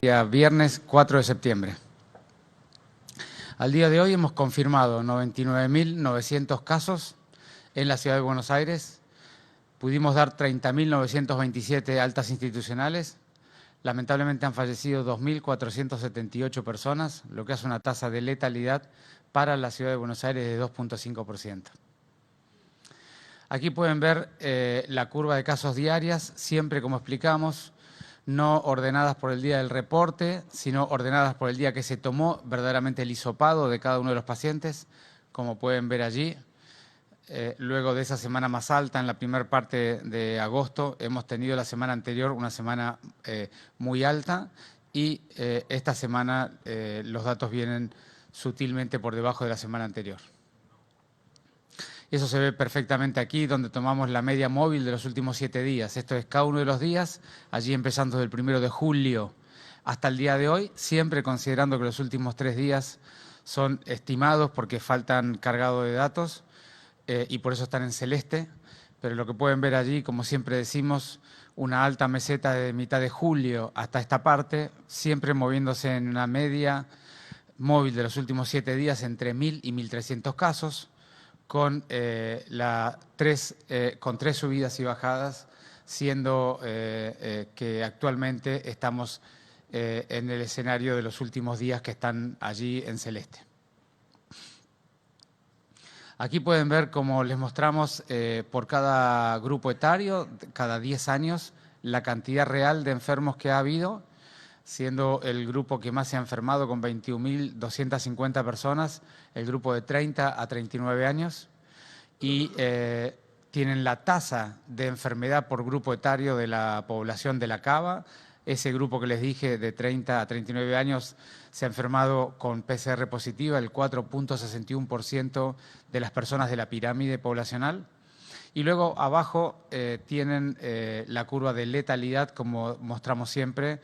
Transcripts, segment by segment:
Día viernes 4 de septiembre. Al día de hoy hemos confirmado 99.900 casos en la Ciudad de Buenos Aires. Pudimos dar 30.927 altas institucionales. Lamentablemente han fallecido 2.478 personas, lo que hace una tasa de letalidad para la Ciudad de Buenos Aires de 2.5%. Aquí pueden ver la curva de casos diarias, siempre como explicamos, no ordenadas por el día del reporte, sino ordenadas por el día que se tomó verdaderamente el hisopado de cada uno de los pacientes, como pueden ver allí. Luego de esa semana más alta, en la primera parte de agosto, hemos tenido la semana anterior una semana muy alta y esta semana los datos vienen sutilmente por debajo de la semana anterior. Eso se ve perfectamente aquí, donde tomamos la media móvil de los últimos 7 días. Esto es cada uno de los días, allí empezando del 1 de julio hasta el día de hoy, siempre considerando que los últimos 3 días son estimados porque faltan cargados de datos y por eso están en celeste. Pero lo que pueden ver allí, como siempre decimos, una alta meseta de mitad de julio hasta esta parte, siempre moviéndose en una media móvil de los últimos 7 días entre 1.000 y 1.300 casos. Con 3 subidas y bajadas, siendo que actualmente estamos en el escenario de los últimos días que están allí en celeste. Aquí pueden ver, como les mostramos, por cada grupo etario, cada 10 años, la cantidad real de enfermos que ha habido, siendo el grupo que más se ha enfermado con 21.250 personas, el grupo de 30 a 39 años, y tienen la tasa de enfermedad por grupo etario de la población de la Cava. Ese grupo que les dije de 30 a 39 años se ha enfermado con PCR positiva, el 4.61% de las personas de la pirámide poblacional. Y luego abajo tienen la curva de letalidad, como mostramos siempre,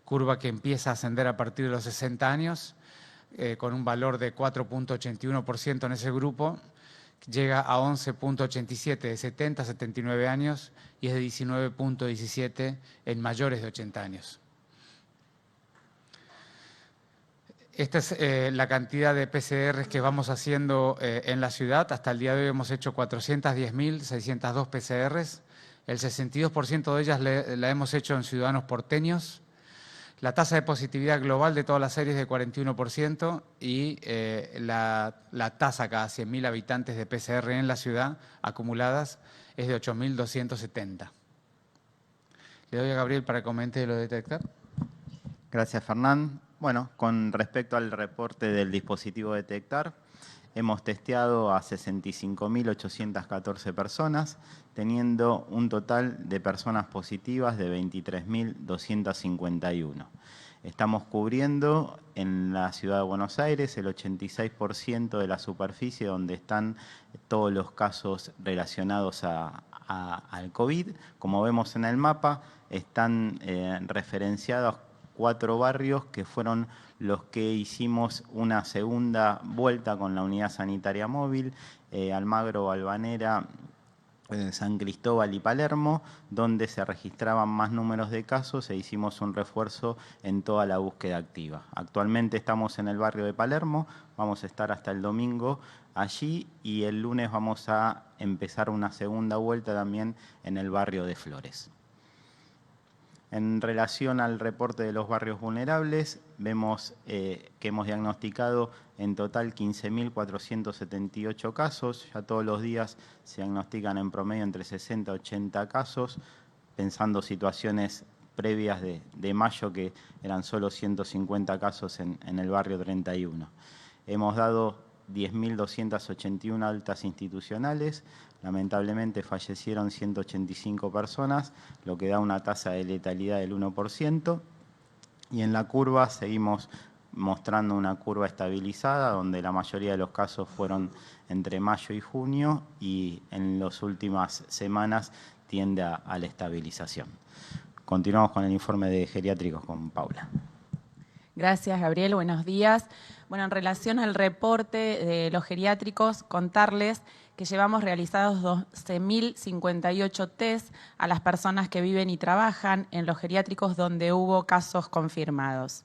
curva que empieza a ascender a partir de los 60 años, con un valor de 4.81% en ese grupo, llega a 11.87 de 70 a 79 años y es de 19.17 en mayores de 80 años. Esta es la cantidad de PCRs que vamos haciendo en la ciudad. Hasta el día de hoy hemos hecho 410.602 PCRs. El 62% de ellas la hemos hecho en ciudadanos porteños. La tasa de positividad global de todas las series es de 41% y la tasa cada 100.000 habitantes de PCR en la ciudad acumuladas es de 8.270. Le doy a Gabriel para que comente lo de detectar. Gracias, Fernán. Bueno, con respecto al reporte del dispositivo Detectar, hemos testeado a 65.814 personas, teniendo un total de personas positivas de 23.251. Estamos cubriendo en la Ciudad de Buenos Aires el 86% de la superficie donde están todos los casos relacionados al COVID. Como vemos en el mapa, están referenciados 4 barrios que fueron los que hicimos una segunda vuelta con la unidad sanitaria móvil, Almagro, Balvanera, San Cristóbal y Palermo, donde se registraban más números de casos e hicimos un refuerzo en toda la búsqueda activa. Actualmente estamos en el barrio de Palermo, vamos a estar hasta el domingo allí y el lunes vamos a empezar una segunda vuelta también en el barrio de Flores. En relación al reporte de los barrios vulnerables, vemos que hemos diagnosticado en total 15.478 casos. Ya todos los días se diagnostican en promedio entre 60 y 80 casos, pensando situaciones previas de mayo que eran solo 150 casos en el barrio 31. Hemos dado 10.281 altas institucionales. Lamentablemente fallecieron 185 personas, lo que da una tasa de letalidad del 1%. Y en la curva seguimos mostrando una curva estabilizada, donde la mayoría de los casos fueron entre mayo y junio, y en las últimas semanas tiende a la estabilización. Continuamos con el informe de geriátricos con Paula. Gracias, Gabriel. Buenos días. Bueno, en relación al reporte de los geriátricos, contarles que llevamos realizados 12.058 test a las personas que viven y trabajan en los geriátricos donde hubo casos confirmados.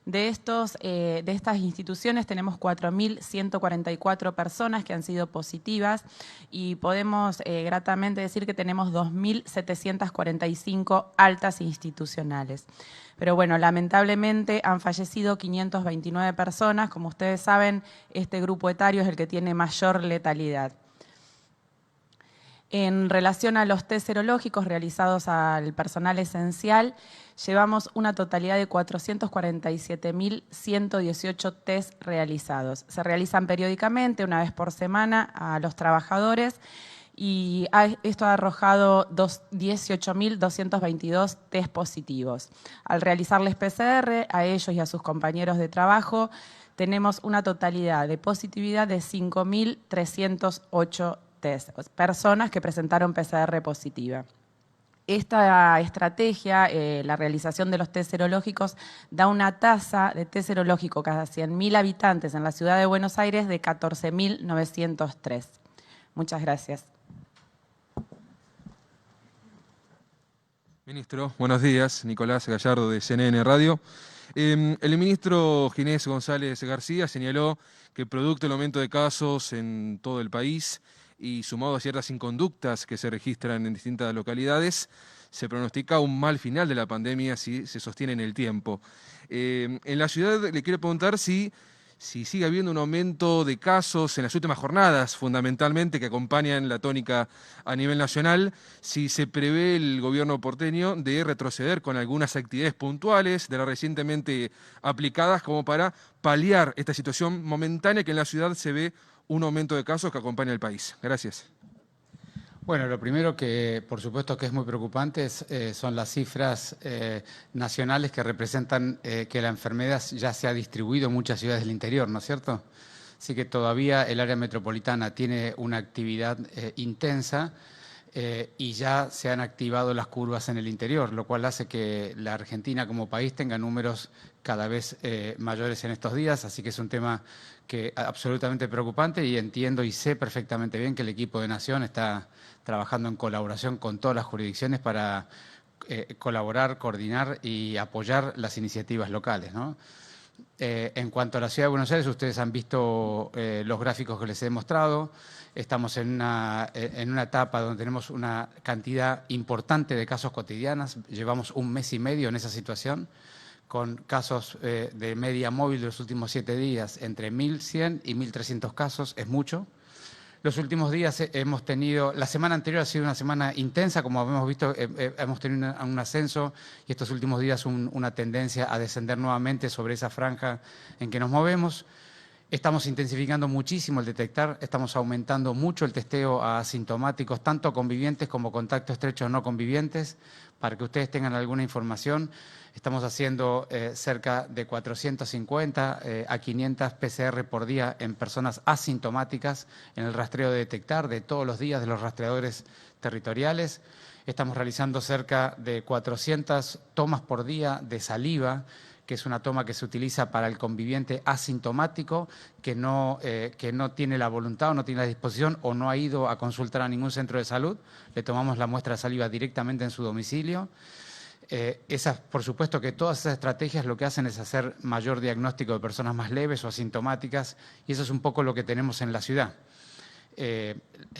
De estas instituciones tenemos 4.144 personas que han sido positivas y podemos gratamente decir que tenemos 2.745 altas institucionales. Pero bueno, lamentablemente han fallecido 529 personas. Como ustedes saben, este grupo etario es el que tiene mayor letalidad. En relación a los test serológicos realizados al personal esencial, llevamos una totalidad de 447.118 test realizados. Se realizan periódicamente, una vez por semana, a los trabajadores y esto ha arrojado 18.222 test positivos. Al realizarles PCR a ellos y a sus compañeros de trabajo, tenemos una totalidad de positividad de 5.308 test, personas que presentaron PCR positiva. Esta estrategia, la realización de los test serológicos, da una tasa de test serológico cada 100.000 habitantes en la ciudad de Buenos Aires de 14.903. Muchas gracias. Ministro, buenos días. Nicolás Gallardo de CNN Radio. El ministro Ginés González García señaló que producto del aumento de casos en todo el país y sumado a ciertas inconductas que se registran en distintas localidades, se pronostica un mal final de la pandemia si se sostiene en el tiempo. En la ciudad le quiero preguntar si sigue habiendo un aumento de casos en las últimas jornadas, fundamentalmente, que acompañan la tónica a nivel nacional, si se prevé el gobierno porteño de retroceder con algunas actividades puntuales de las recientemente aplicadas como para paliar esta situación momentánea que en la ciudad se ve un aumento de casos que acompaña al país. Gracias. Bueno, lo primero que por supuesto que es muy preocupante son las cifras nacionales que representan que la enfermedad ya se ha distribuido en muchas ciudades del interior, ¿no es cierto? Así que todavía el área metropolitana tiene una actividad intensa y ya se han activado las curvas en el interior, lo cual hace que la Argentina como país tenga números cada vez mayores en estos días, así que es un tema que absolutamente preocupante y entiendo y sé perfectamente bien que el equipo de Nación está trabajando en colaboración con todas las jurisdicciones para colaborar, coordinar y apoyar las iniciativas locales, ¿no? En cuanto a la Ciudad de Buenos Aires, ustedes han visto los gráficos que les he mostrado. Estamos en una etapa donde tenemos una cantidad importante de casos cotidianos. Llevamos un mes y medio en esa situación, con casos de media móvil de los últimos 7 días, entre 1.100 y 1.300 casos, es mucho. Los últimos días hemos tenido, la semana anterior ha sido una semana intensa, como hemos visto, hemos tenido un ascenso y estos últimos días una tendencia a descender nuevamente sobre esa franja en que nos movemos. Estamos intensificando muchísimo el detectar, estamos aumentando mucho el testeo a asintomáticos, tanto convivientes como contactos estrechos no convivientes. Para que ustedes tengan alguna información, estamos haciendo cerca de 450 a 500 PCR por día en personas asintomáticas en el rastreo de detectar de todos los días de los rastreadores territoriales. Estamos realizando cerca de 400 tomas por día de saliva, que es una toma que se utiliza para el conviviente asintomático que no tiene la voluntad o no tiene la disposición o no ha ido a consultar a ningún centro de salud. Le tomamos la muestra de saliva directamente en su domicilio. Por supuesto que todas esas estrategias lo que hacen es hacer mayor diagnóstico de personas más leves o asintomáticas y eso es un poco lo que tenemos en la ciudad.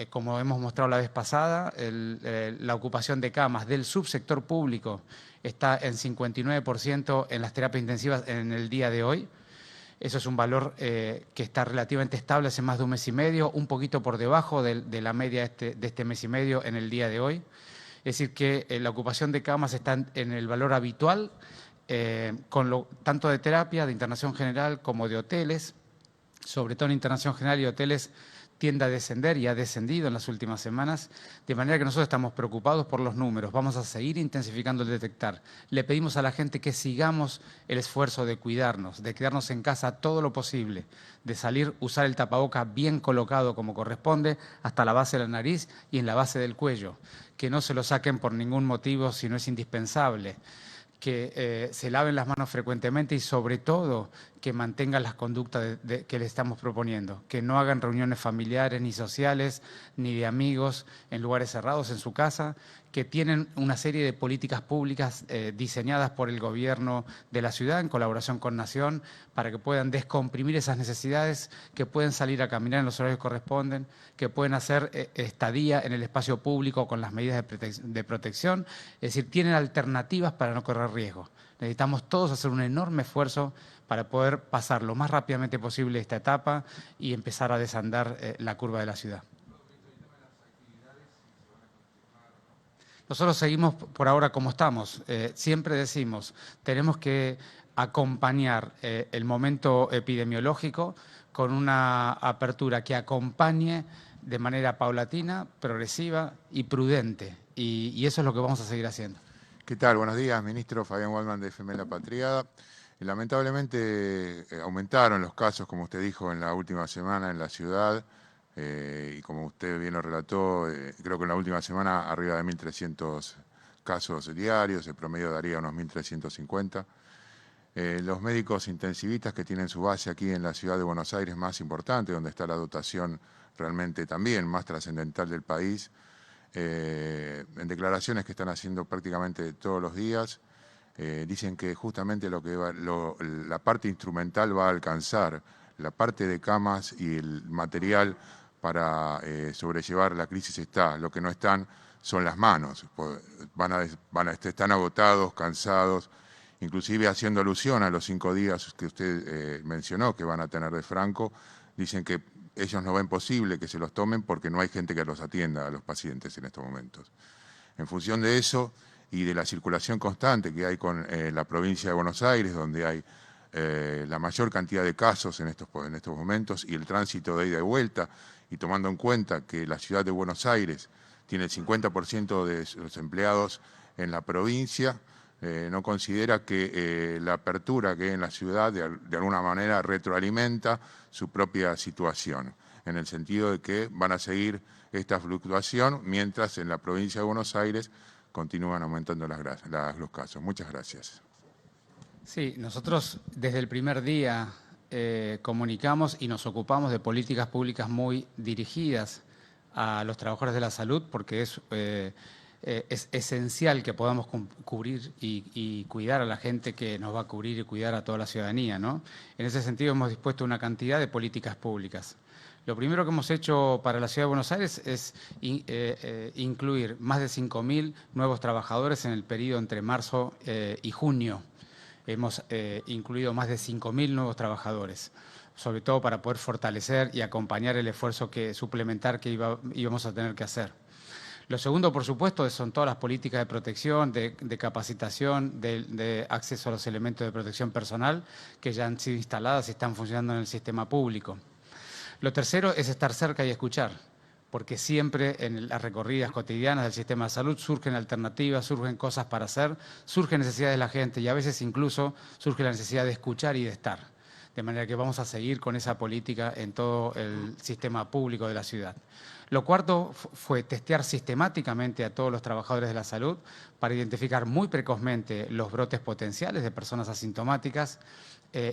Como hemos mostrado la vez pasada, la ocupación de camas del subsector público está en 59% en las terapias intensivas en el día de hoy. Eso es un valor que está relativamente estable hace más de un mes y medio, un poquito por debajo de la media de este mes y medio en el día de hoy. Es decir, que la ocupación de camas está en el valor habitual, tanto de terapia, de internación general, como de hoteles. Sobre todo en internación general y hoteles tiende a descender y ha descendido en las últimas semanas, de manera que nosotros estamos preocupados por los números. Vamos a seguir intensificando el detectar. Le pedimos a la gente que sigamos el esfuerzo de cuidarnos, de quedarnos en casa todo lo posible, de salir, usar el tapaboca bien colocado como corresponde, hasta la base de la nariz y en la base del cuello. Que no se lo saquen por ningún motivo si no es indispensable. Que se laven las manos frecuentemente y sobre todo que mantengan las conductas que le estamos proponiendo, que no hagan reuniones familiares ni sociales, ni de amigos en lugares cerrados en su casa, que tienen una serie de políticas públicas diseñadas por el gobierno de la ciudad en colaboración con Nación para que puedan descomprimir esas necesidades, que pueden salir a caminar en los horarios que corresponden, que pueden hacer estadía en el espacio público con las medidas de protección, es decir, tienen alternativas para no correr riesgo. Necesitamos todos hacer un enorme esfuerzo para poder pasar lo más rápidamente posible esta etapa y empezar a desandar la curva de la ciudad. Nosotros seguimos por ahora como estamos. Siempre decimos, tenemos que acompañar el momento epidemiológico con una apertura que acompañe de manera paulatina, progresiva y prudente. Y eso es lo que vamos a seguir haciendo. ¿Qué tal? Buenos días, ministro Fabián Waldman de FM La Patriada. Lamentablemente aumentaron los casos, como usted dijo, en la última semana en la ciudad. Y como usted bien lo relató, creo que en la última semana arriba de 1.300 casos diarios, el promedio daría unos 1.350. Los médicos intensivistas que tienen su base aquí en la ciudad de Buenos Aires más importante, donde está la dotación realmente también más trascendental del país, en declaraciones que están haciendo prácticamente todos los días, dicen que justamente la parte instrumental va a alcanzar, la parte de camas y el material para sobrellevar la crisis está, lo que no están son las manos, están agotados, cansados, inclusive haciendo alusión a los 5 días que usted mencionó que van a tener de franco, dicen que ellos no ven posible que se los tomen porque no hay gente que los atienda a los pacientes en estos momentos. En función de eso y de la circulación constante que hay con la provincia de Buenos Aires, donde hay la mayor cantidad de casos en estos momentos y el tránsito de ida y vuelta, y tomando en cuenta que la ciudad de Buenos Aires tiene el 50% de los empleados en la provincia, no considera que la apertura que hay en la ciudad de alguna manera retroalimenta su propia situación, en el sentido de que van a seguir esta fluctuación mientras en la provincia de Buenos Aires continúan aumentando los casos. Muchas gracias. Sí, nosotros desde el primer día comunicamos y nos ocupamos de políticas públicas muy dirigidas a los trabajadores de la salud porque es esencial que podamos cubrir y cuidar a la gente que nos va a cubrir y cuidar a toda la ciudadanía, ¿no? En ese sentido hemos dispuesto una cantidad de políticas públicas. Lo primero que hemos hecho para la Ciudad de Buenos Aires es incluir más de 5.000 nuevos trabajadores en el periodo entre marzo y junio. Hemos incluido más de 5.000 nuevos trabajadores, sobre todo para poder fortalecer y acompañar el esfuerzo suplementar que íbamos a tener que hacer. Lo segundo, por supuesto, son todas las políticas de protección, de capacitación, de acceso a los elementos de protección personal que ya han sido instaladas y están funcionando en el sistema público. Lo tercero es estar cerca y escuchar, porque siempre en las recorridas cotidianas del sistema de salud surgen alternativas, surgen cosas para hacer, surgen necesidades de la gente y a veces incluso surge la necesidad de escuchar y de estar. De manera que vamos a seguir con esa política en todo el sistema público de la ciudad. Lo cuarto fue testear sistemáticamente a todos los trabajadores de la salud para identificar muy precozmente los brotes potenciales de personas asintomáticas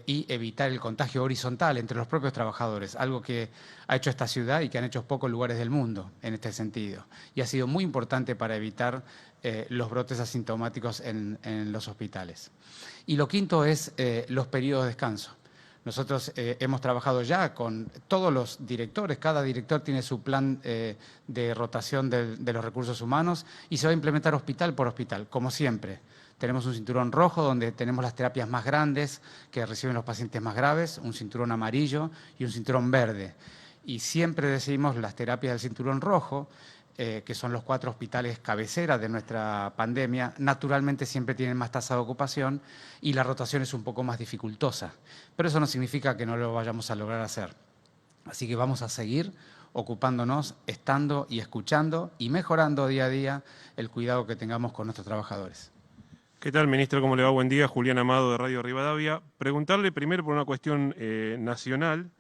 y evitar el contagio horizontal entre los propios trabajadores, algo que ha hecho esta ciudad y que han hecho pocos lugares del mundo en este sentido. Y ha sido muy importante para evitar los brotes asintomáticos en los hospitales. Y lo quinto es los periodos de descanso. Nosotros hemos trabajado ya con todos los directores, cada director tiene su plan de rotación de los recursos humanos y se va a implementar hospital por hospital, como siempre. Tenemos un cinturón rojo donde tenemos las terapias más grandes que reciben los pacientes más graves, un cinturón amarillo y un cinturón verde. Y siempre decimos las terapias del cinturón rojo, que son los 4 hospitales cabeceras de nuestra pandemia, naturalmente siempre tienen más tasa de ocupación y la rotación es un poco más dificultosa. Pero eso no significa que no lo vayamos a lograr hacer. Así que vamos a seguir ocupándonos, estando y escuchando y mejorando día a día el cuidado que tengamos con nuestros trabajadores. ¿Qué tal, ministro? ¿Cómo le va? Buen día. Julián Amado, de Radio Rivadavia. Preguntarle primero por una cuestión nacional.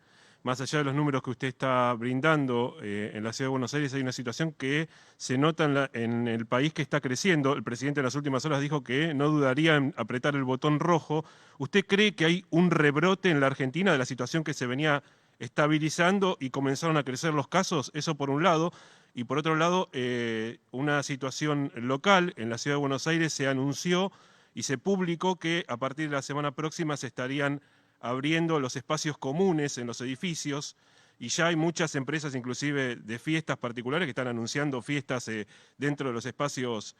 más allá de los números que usted está brindando, en la Ciudad de Buenos Aires hay una situación que se nota en el país que está creciendo. El presidente en las últimas horas dijo que no dudaría en apretar el botón rojo. ¿Usted cree que hay un rebrote en la Argentina de la situación que se venía estabilizando y comenzaron a crecer los casos? Eso por un lado. Y por otro lado, una situación local en la Ciudad de Buenos Aires se anunció y se publicó que a partir de la semana próxima se estarían abriendo los espacios comunes en los edificios, y ya hay muchas empresas, inclusive de fiestas particulares, que están anunciando fiestas dentro de los espacios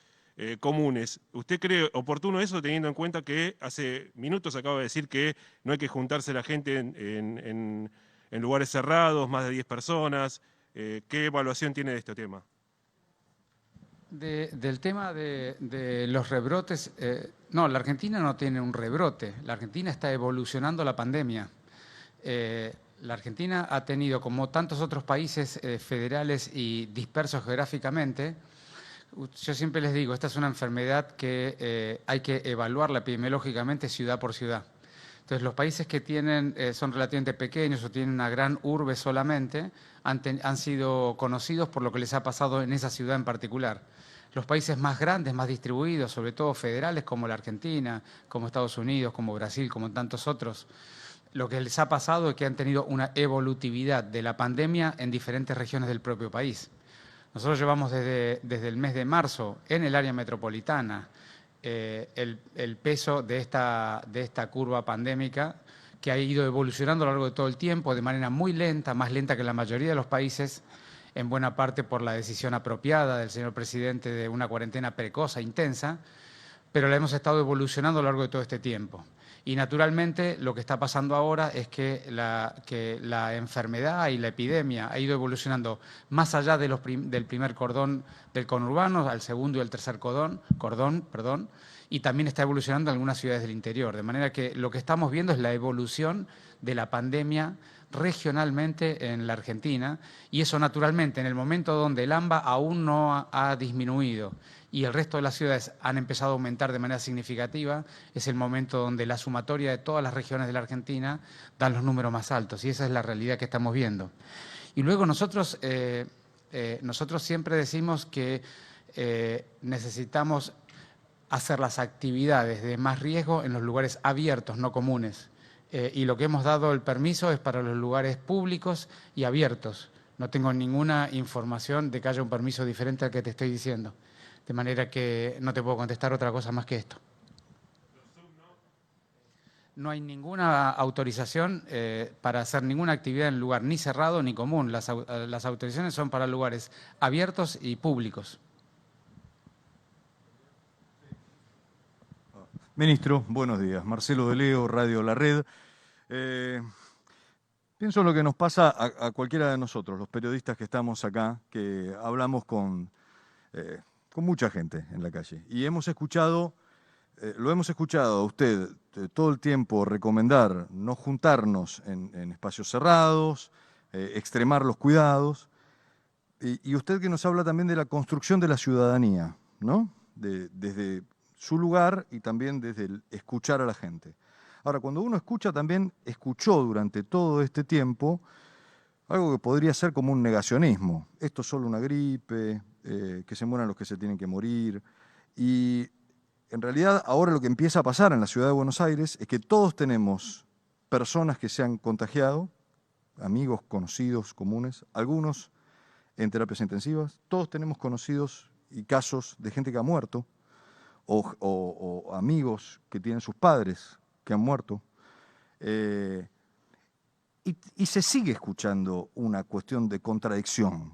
comunes. ¿Usted cree oportuno eso, teniendo en cuenta que hace minutos acaba de decir que no hay que juntarse la gente en lugares cerrados, más de 10 personas? ¿Qué evaluación tiene de este tema? Del tema de los rebrotes, no, la Argentina no tiene un rebrote, la Argentina está evolucionando la pandemia. La Argentina ha tenido, como tantos otros países federales y dispersos geográficamente, yo siempre les digo, esta es una enfermedad que hay que evaluarla epidemiológicamente ciudad por ciudad. Entonces, los países que tienen, son relativamente pequeños o tienen una gran urbe solamente, han sido conocidos por lo que les ha pasado en esa ciudad en particular. Los países más grandes, más distribuidos, sobre todo federales, como la Argentina, como Estados Unidos, como Brasil, como tantos otros, lo que les ha pasado es que han tenido una evolutividad de la pandemia en diferentes regiones del propio país. Nosotros llevamos desde el mes de marzo en el área metropolitana el peso de esta curva pandémica, que ha ido evolucionando a lo largo de todo el tiempo de manera muy lenta, más lenta que la mayoría de los países, en buena parte por la decisión apropiada del señor presidente de una cuarentena precoz e intensa, pero la hemos estado evolucionando a lo largo de todo este tiempo. Y naturalmente lo que está pasando ahora es que la enfermedad y la epidemia ha ido evolucionando más allá del primer cordón del conurbano al segundo y al tercer cordón, y también está evolucionando en algunas ciudades del interior. De manera que lo que estamos viendo es la evolución de la pandemia regionalmente en la Argentina, y eso naturalmente en el momento donde el AMBA aún no ha disminuido y el resto de las ciudades han empezado a aumentar de manera significativa, es el momento donde la sumatoria de todas las regiones de la Argentina dan los números más altos, y esa es la realidad que estamos viendo. Y luego nosotros siempre decimos que necesitamos hacer las actividades de más riesgo en los lugares abiertos, no comunes. Y lo que hemos dado el permiso es para los lugares públicos y abiertos. No tengo ninguna información de que haya un permiso diferente al que te estoy diciendo. De manera que no te puedo contestar otra cosa más que esto. No hay ninguna autorización para hacer ninguna actividad en lugar ni cerrado ni común. Las autorizaciones son para lugares abiertos y públicos. Ministro, buenos días. Marcelo de Leo, Radio La Red. Pienso en lo que nos pasa a cualquiera de nosotros, los periodistas que estamos acá, que hablamos con mucha gente en la calle. Y hemos escuchado, lo hemos escuchado a usted todo el tiempo recomendar no juntarnos en espacios cerrados, extremar los cuidados. Y usted que nos habla también de la construcción de la ciudadanía, ¿no? Desde su lugar y también desde el escuchar a la gente. Ahora, cuando uno escucha, también escuchó durante todo este tiempo algo que podría ser como un negacionismo. Esto es solo una gripe, que se mueran los que se tienen que morir. Y en realidad ahora lo que empieza a pasar en la ciudad de Buenos Aires es que todos tenemos personas que se han contagiado, amigos, conocidos, comunes, algunos en terapias intensivas, todos tenemos conocidos y casos de gente que ha muerto, o amigos que tienen sus padres que han muerto, y se sigue escuchando una cuestión de contradicción.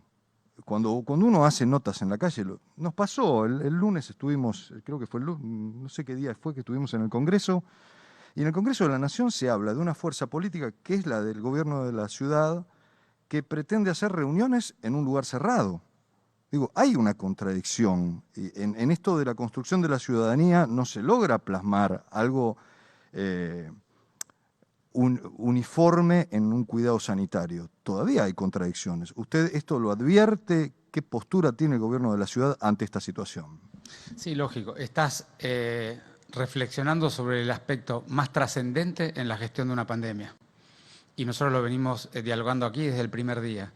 Cuando uno hace notas en la calle, nos pasó, el lunes estuvimos, creo que fue el lunes, no sé qué día fue que estuvimos en el Congreso, y en el Congreso de la Nación se habla de una fuerza política que es la del gobierno de la ciudad, que pretende hacer reuniones en un lugar cerrado. Digo, hay una contradicción. En esto de la construcción de la ciudadanía no se logra plasmar algo uniforme en un cuidado sanitario. Todavía hay contradicciones. ¿Usted esto lo advierte? ¿Qué postura tiene el gobierno de la ciudad ante esta situación? Sí, lógico. Estás reflexionando sobre el aspecto más trascendente en la gestión de una pandemia, y nosotros lo venimos dialogando aquí desde el primer día.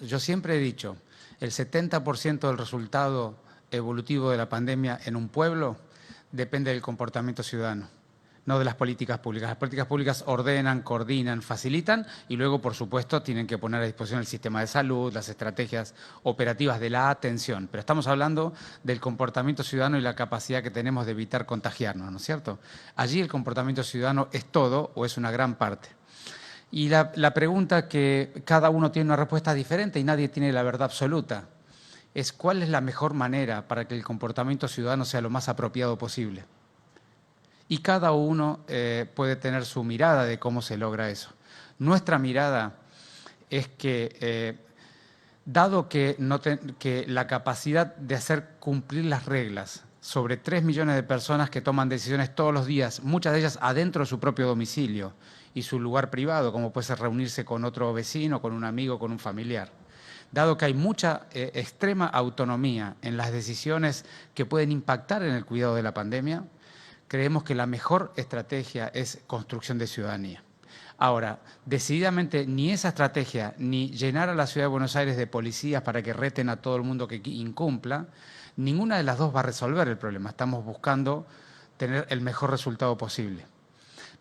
Yo siempre he dicho, el 70% del resultado evolutivo de la pandemia en un pueblo depende del comportamiento ciudadano, no de las políticas públicas. Las políticas públicas ordenan, coordinan, facilitan y luego, por supuesto, tienen que poner a disposición el sistema de salud, las estrategias operativas de la atención. Pero estamos hablando del comportamiento ciudadano y la capacidad que tenemos de evitar contagiarnos, ¿no es cierto? Allí el comportamiento ciudadano es todo o es una gran parte. Y la pregunta que cada uno tiene una respuesta diferente y nadie tiene la verdad absoluta es ¿cuál es la mejor manera para que el comportamiento ciudadano sea lo más apropiado posible? Y cada uno puede tener su mirada de cómo se logra eso. Nuestra mirada es que, dado que la capacidad de hacer cumplir las reglas sobre 3 millones de personas que toman decisiones todos los días, muchas de ellas adentro de su propio domicilio y su lugar privado, como puede ser reunirse con otro vecino, con un amigo, con un familiar. Dado que hay mucha extrema autonomía en las decisiones que pueden impactar en el cuidado de la pandemia, creemos que la mejor estrategia es construcción de ciudadanía. Ahora, decididamente ni esa estrategia, ni llenar a la Ciudad de Buenos Aires de policías para que reten a todo el mundo que incumpla, ninguna de las dos va a resolver el problema. Estamos buscando tener el mejor resultado posible.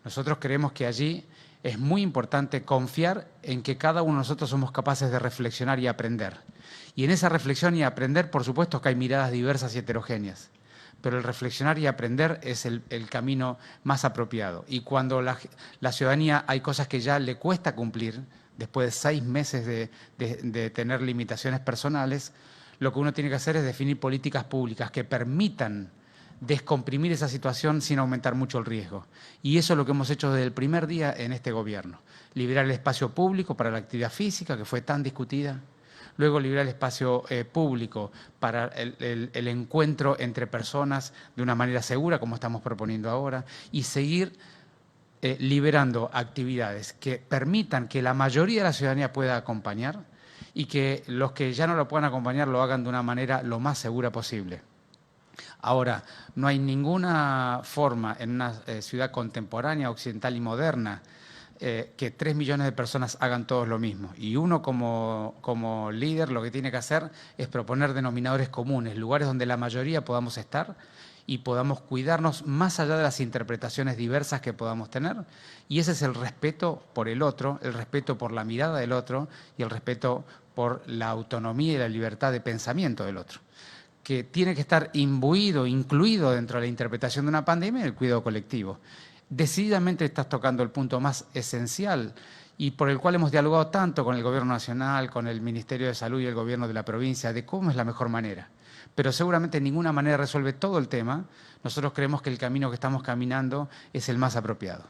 Nosotros creemos que allí es muy importante confiar en que cada uno de nosotros somos capaces de reflexionar y aprender. Y en esa reflexión y aprender, por supuesto que hay miradas diversas y heterogéneas, pero el reflexionar y aprender es el camino más apropiado. Y cuando la ciudadanía hay cosas que ya le cuesta cumplir, después de 6 meses de tener limitaciones personales, lo que uno tiene que hacer es definir políticas públicas que permitan descomprimir esa situación sin aumentar mucho el riesgo. Y eso es lo que hemos hecho desde el primer día en este gobierno. Liberar el espacio público para la actividad física, que fue tan discutida. Luego liberar el espacio público para el encuentro entre personas de una manera segura, como estamos proponiendo ahora. Y seguir liberando actividades que permitan que la mayoría de la ciudadanía pueda acompañar y que los que ya no lo puedan acompañar lo hagan de una manera lo más segura posible. Ahora, no hay ninguna forma en una ciudad contemporánea, occidental y moderna que 3 millones de personas hagan todos lo mismo. Y uno como líder lo que tiene que hacer es proponer denominadores comunes, lugares donde la mayoría podamos estar y podamos cuidarnos más allá de las interpretaciones diversas que podamos tener. Y ese es el respeto por el otro, el respeto por la mirada del otro y el respeto por la autonomía y la libertad de pensamiento del otro, que tiene que estar imbuido, incluido dentro de la interpretación de una pandemia y el cuidado colectivo. Decididamente estás tocando el punto más esencial y por el cual hemos dialogado tanto con el Gobierno Nacional, con el Ministerio de Salud y el Gobierno de la provincia, de cómo es la mejor manera. Pero seguramente ninguna manera resuelve todo el tema. Nosotros creemos que el camino que estamos caminando es el más apropiado.